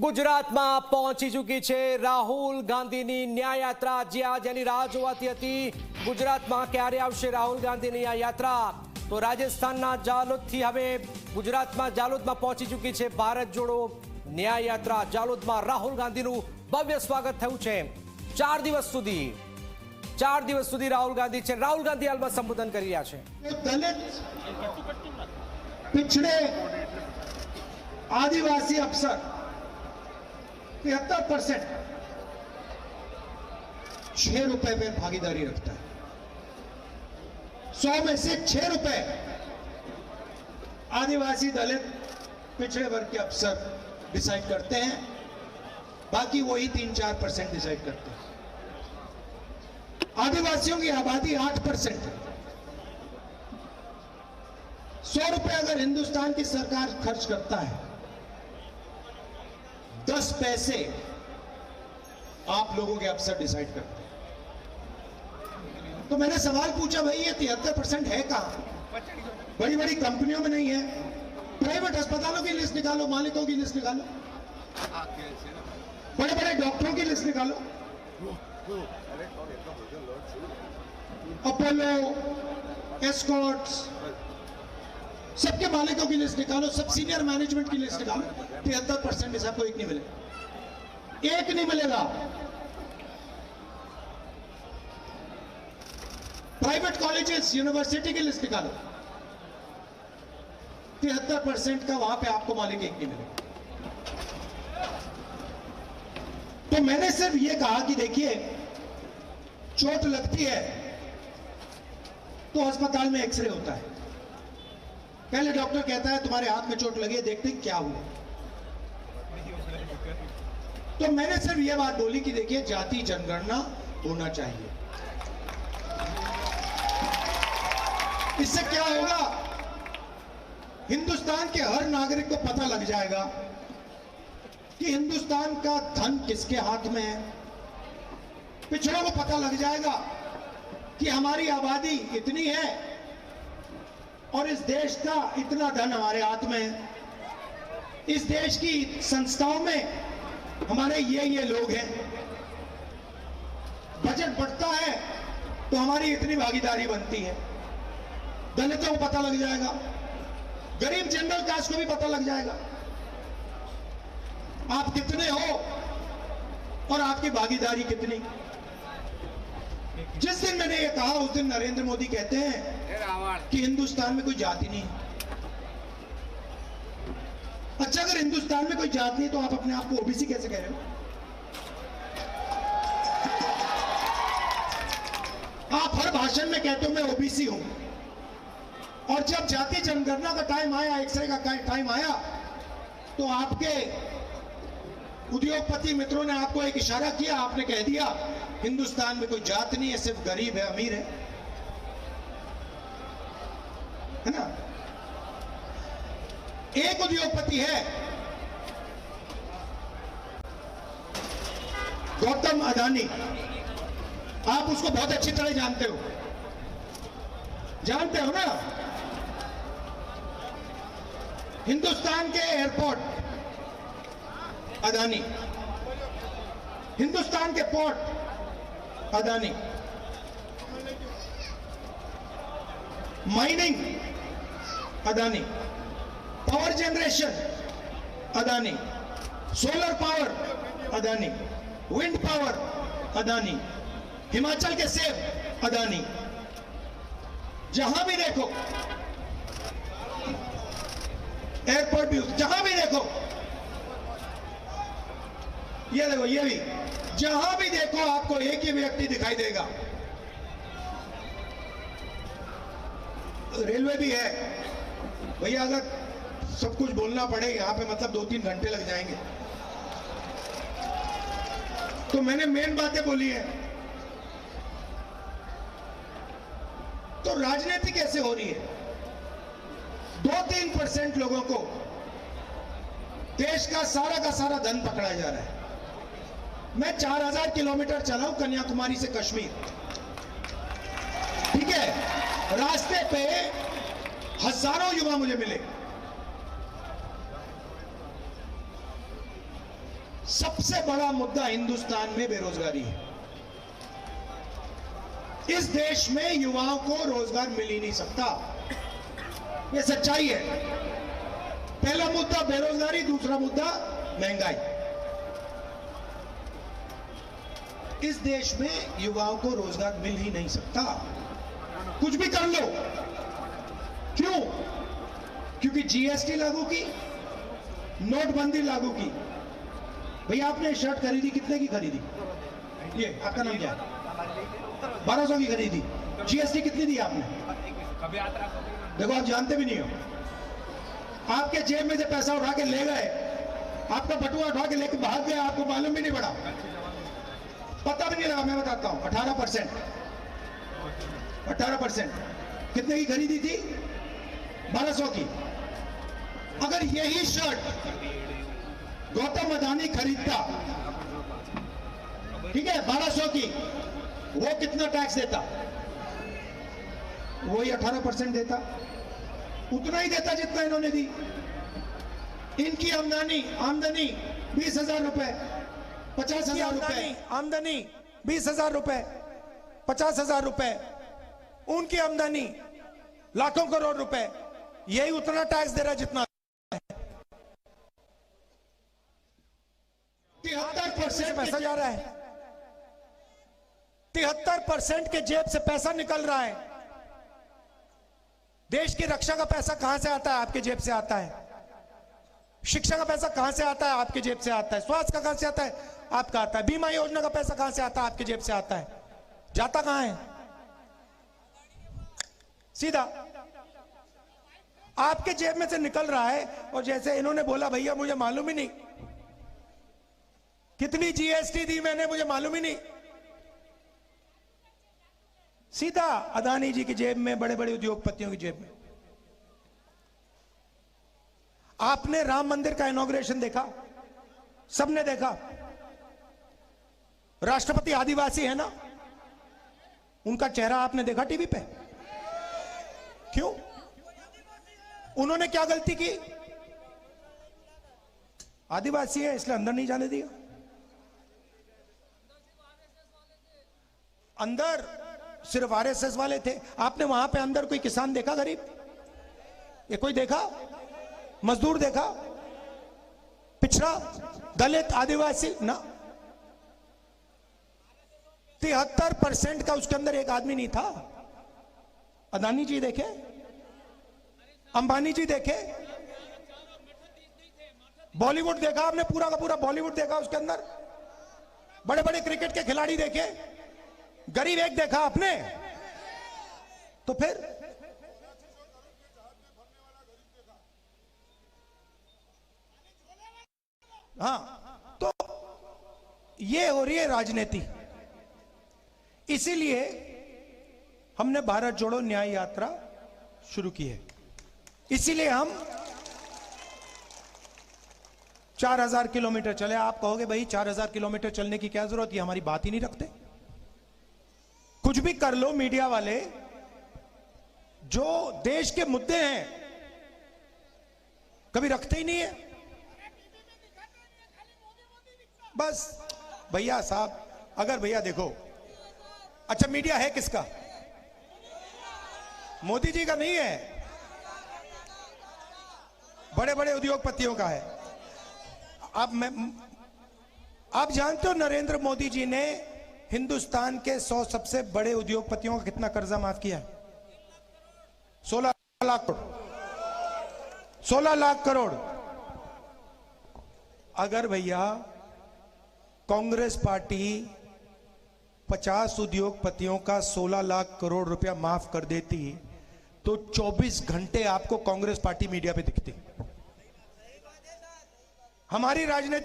ગુજરાતમાં પહોંચી ચૂકી છે રાહુલ ગાંધીની ન્યાય યાત્રા। જે જેની રાહ જોવાતી હતી, ગુજરાતમાં ક્યારે આવશે રાહુલ ગાંધીની આ યાત્રા। તો રાજસ્થાનના જાલોદથી હવે ગુજરાતમાં જાલોદમાં પહોંચી ચૂકી છે ભારત જોડો ન્યાય યાત્રા। જાલોદમાં રાહુલ ગાંધીનું ભવ્ય સ્વાગત થયું છે। 4 દિવસ સુધી રાહુલ ગાંધી છે। રાહુલ ગાંધી હાલમાં સંબોધન કરી રહ્યા છે। दलित, पिछड़े, आदिवासी अफसर 73% 6 रुपए में भागीदारी रखता है। 100 में से 6 रुपए आदिवासी, दलित, पिछड़े वर्ग के अफसर डिसाइड करते हैं, बाकी वही 3-4% डिसाइड करते हैं। आदिवासियों की आबादी 8% है। 100 रुपए अगर हिंदुस्तान की सरकार खर्च करता है, 10 पैसे आप लोगों के अफसर डिसाइड करते हैं। तो मैंने सवाल पूछा, भाई ये 73% है कहां? बड़ी बड़ी कंपनियों में नहीं है? प्राइवेट अस्पतालों की लिस्ट निकालो, मालिकों की लिस्ट निकालो, बड़े बड़े डॉक्टरों की लिस्ट निकालो, अपोलो, एस्कॉर्ट्स, सबके मालिकों की लिस्ट निकालो, सब सीनियर मैनेजमेंट की लिस्ट निकालो। 73% में सबको एक नहीं मिलेगा, एक नहीं मिलेगा। प्राइवेट कॉलेजेस, यूनिवर्सिटी की लिस्ट निकालो, 73% का वहां पे आपको मालिक एक नहीं मिलेगा। तो मैंने सिर्फ ये कहा कि देखिए, चोट लगती है तो अस्पताल में एक्सरे होता है। पहले डॉक्टर कहता है तुम्हारे हाथ में चोट लगी है, देखते हैं क्या हुआ। तो मैंने सिर्फ यह बात बोली कि देखिए, जाति जनगणना होना चाहिए। इससे क्या होगा, हिंदुस्तान के हर नागरिक को पता लग जाएगा कि हिंदुस्तान का धन किसके हाथ में है। पिछड़ों को पता लग जाएगा कि हमारी आबादी इतनी है और इस देश का इतना धन हमारे हाथ में है। इस देश की संस्थाओं में हमारे ये लोग हैं। बजट बढ़ता है तो हमारी इतनी भागीदारी बनती है। दलितों को पता लग जाएगा, गरीब जनरल कास्ट को भी पता लग जाएगा आप कितने हो और आपकी भागीदारी कितनी। जिस दिन मैंने ये कहा, उस दिन नरेंद्र मोदी कहते हैं कि हिंदुस्तान में कोई जाति नहीं। अच्छा, अगर हिंदुस्तान में कोई जाति नहीं तो आप अपने आप को ओबीसी कैसे कह रहे हो? आप हर भाषण में कहते हो मैं ओबीसी हूं, और जब जाति जनगणना का टाइम आया, एक्सरे का टाइम आया, तो आपके उद्योगपति मित्रों ने आपको एक इशारा किया, आपने कह दिया हिंदुस्तान में कोई जात नहीं है, सिर्फ गरीब है, अमीर है ना। एक उद्योगपति है गौतम अदानी, आप उसको बहुत अच्छी तरह जानते हो ना। हिंदुस्तान के एयरपोर्ट अदानी, हिंदुस्तान के port Adani, mining Adani, power generation Adani, solar power Adani, wind power Adani, Himachal के सेब अदानी। जहां भी देखो एयरपोर्ट भी, जहां भी देखो, ये देखो, ये भी, जहां भी देखो आपको एक ही व्यक्ति दिखाई देगा। रेलवे भी है भैया, अगर सब कुछ बोलना पड़े यहां पे मतलब 2-3 घंटे लग जाएंगे, तो मैंने मेन बातें बोली है। तो राजनीति कैसे हो रही है? 2-3% लोगों को देश का सारा धन पकड़ा जा रहा है। मैं 4000 किलोमीटर चला हूं कन्याकुमारी से कश्मीर, ठीक है। रास्ते पे हजारों युवा मुझे मिले, सबसे बड़ा मुद्दा हिंदुस्तान में बेरोजगारी है। इस देश में युवाओं को रोजगार मिल ही नहीं सकता, यह सच्चाई है। पहला मुद्दा बेरोजगारी, दूसरा मुद्दा महंगाई। इस देश में युवाओं को रोजगार मिल ही नहीं सकता, कुछ भी कर लो। क्यों? क्योंकि जीएसटी लागू की, नोटबंदी लागू की। भैया आपने शर्ट खरीदी, कितने की खरीदी? ये आपका नाम क्या है? 1200 की खरीदी। जीएसटी कितनी दी आपने? देखो आप जानते भी नहीं हो। आपके जेब में से पैसा उठा के ले गए, आपका बटुआ उठा के लेके भाग गए, आपको मालूम भी नहीं पड़ा, पता भी नहीं लगा। मैं बताता हूं, 18%। 18% कितने की खरीदी थी? 1200 की। अगर यही शर्ट गौतम अदानी खरीदता, ठीक है, 1200 की, वो कितना टैक्स देता? वही 18% देता, उतना ही देता जितना इन्होंने दी। इनकी आमदनी 20,000 रुपए, 50,000 रुपए आमदनी, 20,000 रुपए, 50,000 रुपए। उनकी आमदनी लाखों करोड़ रुपए, यही उतना टैक्स दे रहा है जितना 73% पैसा जा रहा है। 73% के जेब से पैसा निकल रहा है। देश की रक्षा का पैसा कहां से आता है? आपके जेब से आता है। शिक्षा का पैसा कहां से आता है? आपके जेब से आता है। स्वास्थ्य का कहां से आता है? आपका आता है। बीमा योजना का पैसा कहां से आता है? आपके जेब से आता है। जाता कहां है? सीधा आपके जेब में से निकल रहा है। और जैसे इन्होंने बोला, भैया मुझे मालूम ही नहीं कितनी जीएसटी दी मैंने, मुझे मालूम ही नहीं। सीधा अदानी जी की जेब में, बड़े बड़े उद्योगपतियों की जेब में। आपने राम मंदिर का इनॉग्रेशन देखा? सबने देखा। राष्ट्रपति आदिवासी है ना, उनका चेहरा आपने देखा टीवी पे? क्यों? उन्होंने क्या गलती की? आदिवासी है इसलिए अंदर नहीं जाने दिया। अंदर सिर्फ आरएसएस वाले थे। आपने वहां पे अंदर कोई किसान देखा गरीब? ये कोई देखा? मजदूर देखा? पिछड़ा, दलित, आदिवासी ना। 73% का उसके अंदर एक आदमी नहीं था। अदानी जी देखे, अंबानी जी देखे, बॉलीवुड देखा आपने? पूरा का पूरा बॉलीवुड देखा उसके अंदर? बड़े बड़े क्रिकेट के खिलाड़ी देखे? गरीब एक देखा आपने? तो फिर हाँ, तो ये हो रही है राजनीति। इसीलिए हमने भारत जोड़ो न्याय यात्रा शुरू की है। इसीलिए हम 4000 किलोमीटर चले। आप कहोगे भाई 4000 किलोमीटर चलने की क्या जरूरत है, हमारी बात ही नहीं रखते। कुछ भी कर लो मीडिया वाले, जो देश के मुद्दे हैं कभी रखते ही नहीं है। बस भैया साहब, अगर भैया देखो, अच्छा मीडिया है किसका? मोदी जी का नहीं है, बड़े बड़े उद्योगपतियों का है। आप जानते हो नरेंद्र मोदी जी ने हिंदुस्तान के 100 सबसे बड़े उद्योगपतियों का कितना कर्जा माफ किया है? 16 लाख करोड़। 16 लाख करोड़। अगर भैया कांग्रेस पार्टी 50 उद्योगपतियों का 16 लाख करोड़ रुपया माफ कर देती तो 24 घंटे आपको कांग्रेस पार्टी मीडिया पे दिखती। हमारी राजनीति